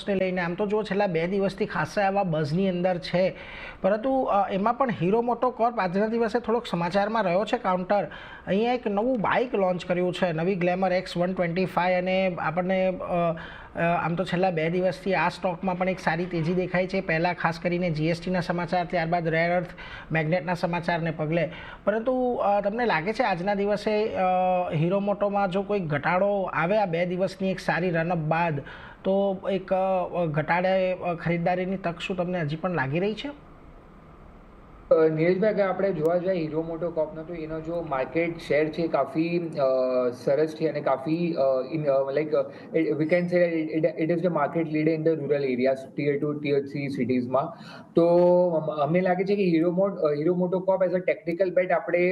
સ્ટોક્સને લઈને આમ તો જો છેલ્લા 2 દિવસથી ખાસા એવા બઝની અંદર છે, પરંતુ એમાં પણ હીરો મોટોકોર્પ આજના દિવસે થોડોક સમાચારમાં રહ્યો છે. કાઉન્ટર અહીંયા એક નવું બાઇક લોન્ચ કર્યું છે, નવી ગ્લેમર X125, અને આપણને આમ તો છેલ્લા 2 દિવસથી આ સ્ટોકમાં પણ એક સારી તેજી દેખાય છે. પહેલાં ખાસ કરીને જીએસટીના સમાચાર, ત્યારબાદ રેર અર્થ મેગ્નેટના સમાચારને પગલે. પરંતુ તમને લાગે છે આજના દિવસે હીરો મોટોમાં જો કોઈ ઘટાડો આવે આ 2 દિવસની એક સારી રનઅપ બાદ, તો એક ઘટાડે ખરીદદારીની તક શું તમને હજી પણ લાગી રહી છે? નીરજભાઈ, અગર આપણે જોવા જઈએ હીરો મોટોકોર્પનો, તો એનો જો માર્કેટ શેર છે કાફી સરસ છે અને કાફી like we can say it is the market leader in the rural areas, tier 2 tier 3 સિટીઝમાં. તો અમને લાગે છે કે Hero MotoCorp as a technical bet આપણે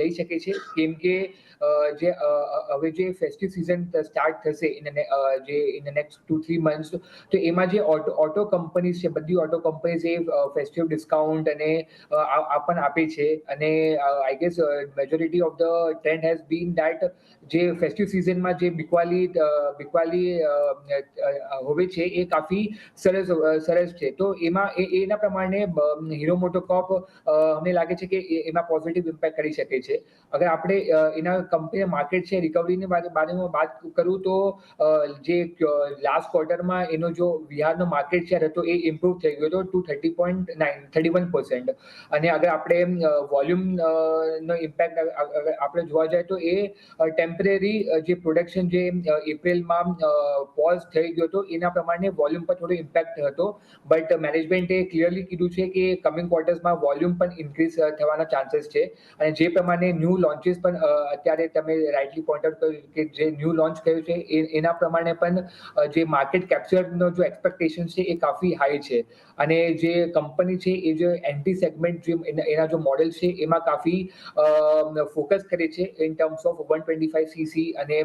લઈ શકીએ છીએ, કેમ કે હવે જે ફેસ્ટિવ સિઝન સ્ટાર્ટ થશે ઇન ધ નેક્સ્ટ 2-3 મંથ્સ, તો એમાં જે ઓટો કંપનીઝ છે, બધી ઓટો કંપનીઝ એ ફેસ્ટિવ ડિસ્કાઉન્ટ અને આપણ આપે છે. અને I guess majority of the trend has been that જે ફેસ્ટિવ સિઝનમાં જે બિકવાલી હોવે છે એ કાફી સરસ છે. તો એના પ્રમાણે હીરો મોટોકોર્પ અમને લાગે છે કે એમાં પોઝિટિવ ઇમ્પેક્ટ કરી શકે છે. અગર આપણે એના કંપની માર્કેટ છે રિકવરીની બારેમાં વાત કરું, તો જે લાસ્ટ ક્વાર્ટરમાં એનો જો બિહારનો માર્કેટ શેર હતો એ ઇમ્પ્રુવ થઈ ગયો હતો ટુ 31%. અને અગર આપણે વોલ્યુમ નો ઇમ્પેક્ટ આપણે જોવા જાય, તો એ ટેમ્પરરી જે પ્રોડક્શન જે એપ્રિલમાં પોઝ થઈ ગયો હતો એના પ્રમાણે વોલ્યુમ પર થોડો ઇમ્પેક્ટ હતો. બટ મેનેજમેન્ટે ક્લિયરલી કીધું છે કે કમિંગ ક્વાર્ટર્સમાં વોલ્યુમ પણ ઇન્ક્રીઝ થવાના ચાન્સીસ છે. અને જે પ્રમાણે ન્યૂ લોન્ચીસ પણ અત્યારે તમે રાઇટલી પોઈન્ટ આઉટ કર્યું કે જે ન્યૂ લોન્ચ કર્યું છે એના પ્રમાણે પણ જે માર્કેટ કેપ્ચરનો જો એક્સપેક્ટેશન છે એ કાફી હાઈ છે. અને જે કંપની છે એ જે એન્ટી સેગમેન્ટ જે એના જો મોડેલ છે એમાં કાફી ફોકસ કરે છે ઇન ટર્મ્સ ઓફ 125cc અને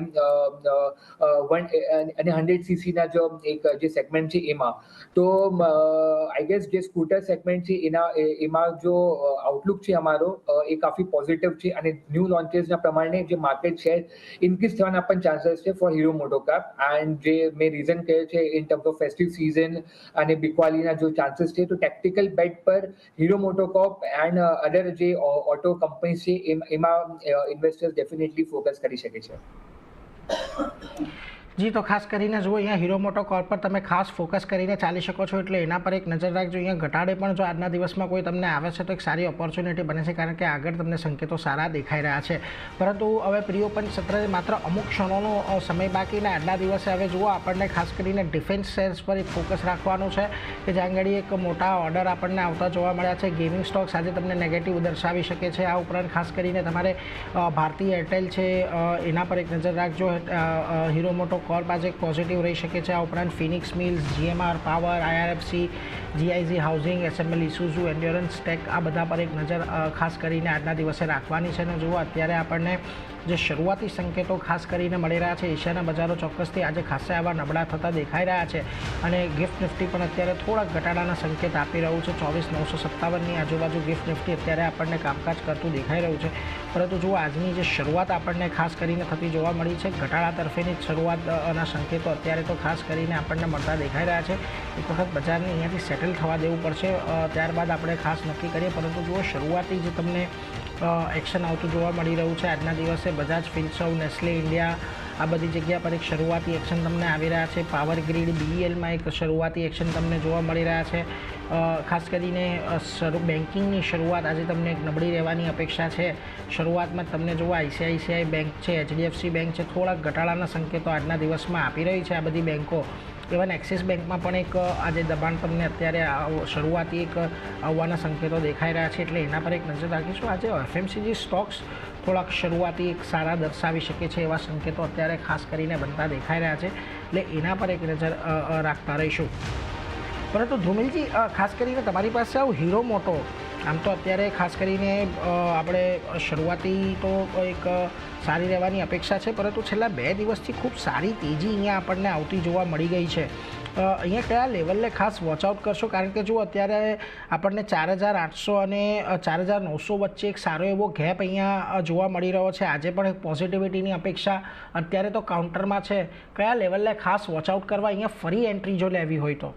100cc ના જો એક જે સેગમેન્ટ છે એમાં. તો આઈ ગેસ જે સ્કૂટર સેગમેન્ટ છે એમાં જો આઉટલુક છે અમારો એ કાફી પોઝિટિવ છે. અને ન્યૂ લોન્ચેસના પ્રમાણે જે માર્કેટ શેર ઇન્ક્રીઝ થવાના પણ ચાન્સીસ છે ફોર હીરો મોટોકોર્પ. એન્ડ જે મેં રીઝન કહ્યું છે in terms of festive season અને બિકવાલીના જો ચાન્સીસ છે, તો ટેક્ટિકલ બેટ પર હીરો મોટોકોર્પ એન્ડ અધર જે ઓટો કંપની છે એમાં ઇન્વેસ્ટર્સ ડેફિનેટલી ફોકસ કરી શકે છે. જી, તો ખાસ કરીને જુઓ અહીંયા હીરો મોટોકોર્પ પર તમે ખાસ ફોકસ કરીને ચાલી શકો છો, એટલે એના પર એક નજર રાખજો. અહીંયા ઘટાડે પણ જો આજના દિવસમાં કોઈ તમને આવે છે તો એક સારી ઓપોર્ચ્યુનિટી બને છે, કારણ કે આગળ તમને સંકેતો સારા દેખાઈ રહ્યા છે. પરંતુ હવે પ્રિઓપન સત્ર માત્ર અમુક ક્ષણોનો સમય બાકીને આજના દિવસે હવે જુઓ આપણને ખાસ કરીને ડિફેન્સ શેર્સ પર એક ફોકસ રાખવાનું છે, કે જ્યાં આગળ એક મોટા ઓર્ડર આપણને આવતા જોવા મળ્યા છે. ગેમિંગ સ્ટોક્સ આજે તમને નેગેટિવ દર્શાવી શકે છે. આ ઉપરાંત ખાસ કરીને તમારે ભારતી એરટેલ છે એના પર એક નજર રાખજો. હીરો મોટોકોર્પ આજે એક પોઝિટિવ રહી શકે છે. આ ઉપરાંત Phoenix Mills, GMR power, IRFC, GIZ housing, SML Isuzu, Endurance Tech, આ બધા પર એક નજર ખાસ કરીને આજના દિવસે રાખવાની છે. અને જુઓ અત્યારે આપણને જે શરૂઆતી સંકેતો ખાસ કરીને મળી રહ્યા છે, એશિયાના બજારો ચોક્કસથી આજે ખાસા એવા નબળા થતા દેખાઈ રહ્યા છે. અને ગિફ્ટ નિફ્ટી પણ અત્યારે થોડાક ઘટાડાના સંકેત આપી રહ્યું છે. 24,957ની આજુબાજુ ગિફ્ટ નિફ્ટી અત્યારે આપણને કામકાજ કરતું દેખાઈ રહ્યું છે. પરંતુ જુઓ આજની જે શરૂઆત આપણને ખાસ કરીને થતી જોવા મળી છે, ઘટાડા તરફેની શરૂઆતના સંકેતો અત્યારે તો ખાસ કરીને આપણને મળતા દેખાઈ રહ્યા છે. એક વખત બજારને અહીંયાથી સેટલ થવા દેવું પડશે, ત્યારબાદ આપણે ખાસ નક્કી કરીએ. પરંતુ જુઓ શરૂઆતી જે તમને એક્શન આવતું જોવા મળી રહ્યું છે આજના દિવસે, બજાજ ફિનસર્વ, નેસ્લે ઇન્ડિયા, આ બધી જગ્યા પર એક શરૂઆતી એક્શન તમને આવી રહ્યા છે. પાવર ગ્રીડ, BELમાં એક શરૂઆતી એક્શન તમને જોવા મળી રહ્યા છે. ખાસ કરીને બેન્કિંગની શરૂઆત આજે તમને એક નબળી રહેવાની અપેક્ષા છે. શરૂઆતમાં તમને જોવા ICICI બેંક છે, HDFC બેંક છે, થોડાક ઘટાડાના સંકેતો આજના દિવસમાં આપી રહી છે આ બધી બેંકો. ઇવન એક્સિસ બેંકમાં પણ એક આજે દબાણ તમને અત્યારે શરૂઆતી એક આવવાના સંકેતો દેખાઈ રહ્યા છે, એટલે એના પર એક નજર રાખીશું. આજે FMCG સ્ટોક્સ થોડાક શરૂઆતી એક સારા દર્શાવી શકે છે એવા સંકેતો અત્યારે ખાસ કરીને બનતા દેખાઈ રહ્યા છે, એટલે એના પર એક નજર રાખતા રહીશું. પરંતુ ધ્રુમિલજી, ખાસ કરીને તમારી પાસે આવું હીરો મોટો, આમ તો અત્યારે ખાસ કરીને આપણે શરૂઆતી તો એક સારી રહેવાની અપેક્ષા છે, પરંતુ છેલ્લા 2 દિવસથી ખૂબ સારી તેજી અહીંયા આપણને આવતી જોવા મળી ગઈ છે. અહીંયા કયા લેવલને ખાસ વોચઆઉટ કરશો? કારણ કે જો અત્યારે આપણને 4,800 અને 4,900 વચ્ચે એક સારો એવો ગેપ અહીંયા જોવા મળી રહ્યો છે. આજે પણ એક પોઝિટિવિટીની અપેક્ષા અત્યારે તો કાઉન્ટરમાં છે. કયા લેવલને ખાસ વોચઆઉટ કરવા અહીંયા ફરી એન્ટ્રી જો લેવી હોય તો?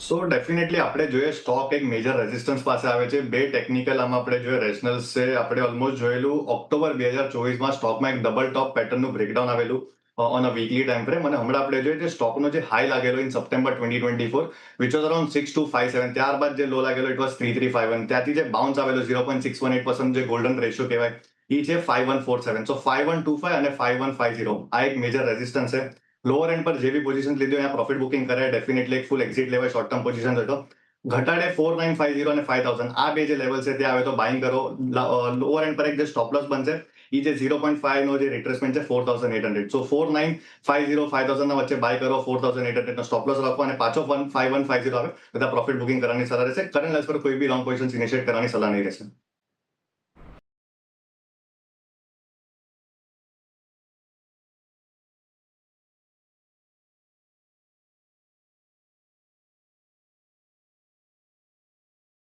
સો ડેફિનેટલી આપણે જોઈએ સ્ટોક એક મેજર રેઝિસ્ટન્સ પાસે આવે છે. બે ટેકનિકલ આમાં આપણે જોઈએ રેશનલ્સ છે. આપણે ઓલમોસ્ટ જોયેલું ઓક્ટોબર 2024માં સ્ટોકમાં એક ડબલ ટોપ પેટર્નનું બ્રેકડાઉન આવેલું on a weekly time frame, અને હમણાં આપણે જોઈએ સ્ટોકનો જે હાઈ લાગેલો in September 2024 which was around 6257, ત્યારબાદ જે લો લાગેલો ઇટ વોઝ 3351, ત્યાંથી જે બાઉન્સ આવેલો 0.618% જે ગોલ્ડન રેશિયો કહેવાય એ છે 5147. સો 5125 અને 5150 આ એક મેજર રેઝિસ્ટન્સ છે. લોઅર એન્ડ પર જે બી પોઝિશન લીધો અહીંયા પ્રોફિટ બુકિંગ કરે ડેફિનેટલી એક ફૂલ એક્ઝિટ લેવાય શોર્ટ ટર્મ પોઝિશન હોય તો. ઘટાડે 4950 અને 5000 આ બે જે લેવલ છે ત્યાં આવે તો બાઇંગ કરો. લોઅર એન્ડ પર એક જે સ્ટોપ લોસ બનશે એ જે 0.5 નો જે રિટ્રેસમેન્ટ છે 4800. સો 4950 5000 ના વચ્ચે બાય કરો, 4800 નો સ્ટોપ લોસ રાખો અને પાછો 5150 આવે બધા પ્રોફિટ બુકિંગ કરવાની સલાહ રહેશે. કરંટ લેવલ્સ પર કોઈ બી લોંગ પોઝિશન ઇનિશિયેટ કરવાની સલાહ નહીં રહેશે.